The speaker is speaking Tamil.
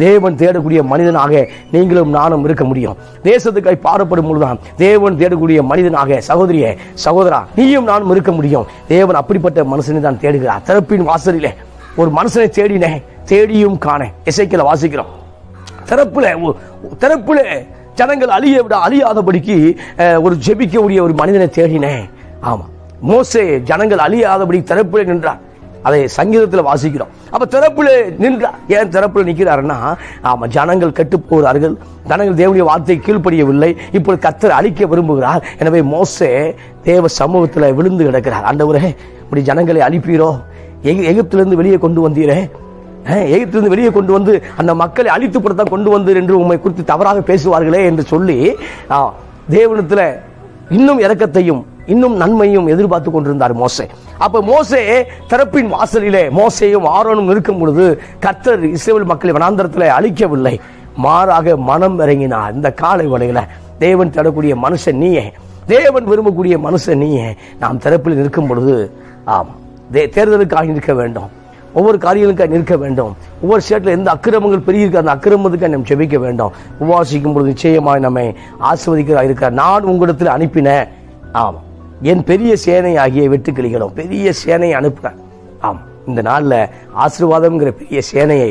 தேவன் தேடக்கூடிய மனிதனாக நீங்களும் நானும் இருக்க முடியும். தேசத்துக்காய் பாடப்படும் பொழுதுதான் தேவன் தேடக்கூடிய மனிதனாக சகோதரியே சகோதரா நீயும் நானும் இருக்க முடியும். தேவன் அப்படிப்பட்ட மனுஷனை தான் தேடுகிறார். திறப்பின் வாசலிலே ஒரு மனுஷனை தேடினேன், தேடியும் காண. எசேக்கியேல் வாசிக்கிறோம். திறப்புல ஜனங்கள் அழியாதபடிக்கு ஒரு ஜெபிக்கக்கூடிய ஒரு மனிதனை தேடினேன். ஆமா, மோசே ஜனங்கள் அழியாதபடி திறப்புல நின்றார். அதை சங்கீதத்தில் வாசிக்கிறோம். அப்ப திறப்புல நின்றார். ஏன் திறப்புல நிற்கிறாருன்னா, ஆமா, ஜனங்கள் கெட்டு போகிறார்கள், ஜனங்கள் தேவனுடைய வார்த்தை கீழ்ப்படியவில்லை, இப்போது கர்த்தர் அழிக்க விரும்புகிறார். எனவே மோசே தேவ சமூகத்தில் விழுந்து கிடக்கிறார். ஆண்டவரே, இப்படி ஜனங்களை அழிப்பீரோ? எகிப்திலிருந்து வெளியே கொண்டு வந்தீரே, எகிப்திலிருந்து வெளியே கொண்டு வந்து அந்த மக்களை அழித்து போடத்தான் கொண்டு வந்தீர் என்று உண்மை குறித்து தவறாக பேசுவார்களே என்று சொல்லி தேவனிடத்தில் இன்னும் இரக்கத்தையும் இன்னும் நன்மையும் எதிர்பார்த்து கொண்டிருந்தார் மோசே. அப்ப மோசே திறப்பின் வாசலிலே மோசேயும் ஆரோனும் இருக்கும் பொழுது கர்த்தர் இஸ்ரவேல் மக்களை வனாந்தரத்தில் அழிக்கவில்லை, மாறாக மனம் இறங்கினார். இந்த காலை வேளையில தேவன் தேடக்கூடிய மனுஷன் நீயே, தேவன் விரும்பக்கூடிய மனுஷன் நீயே. நாம் திறப்பில் நிற்கும் பொழுது ஆமா, தேர்தலுக்காக நிற்க வேண்டும், ஒவ்வொரு காரியங்களுக்காக நிற்க வேண்டும். ஒவ்வொரு ஸ்டேட்ல எந்த அக்கிரமங்கள் பெரிய இருக்கு அந்த அக்கிரமத்துக்காக நம்ம ஜெபிக்க வேண்டும். உபவாசிக்கும் பொழுது நிச்சயமாய் நம்மை ஆசீர்வதிக்கிறதா இருக்கிறார். நான் உங்களிடத்தில் அனுப்பினேன், ஆமா, என் பெரிய சேனை ஆகிய வெட்டுக்கிளிகளும் பெரிய சேனையை அனுப்புறேன். ஆமா, இந்த நாள்ல ஆசீர்வாதம்ங்கிற பெரிய சேனையை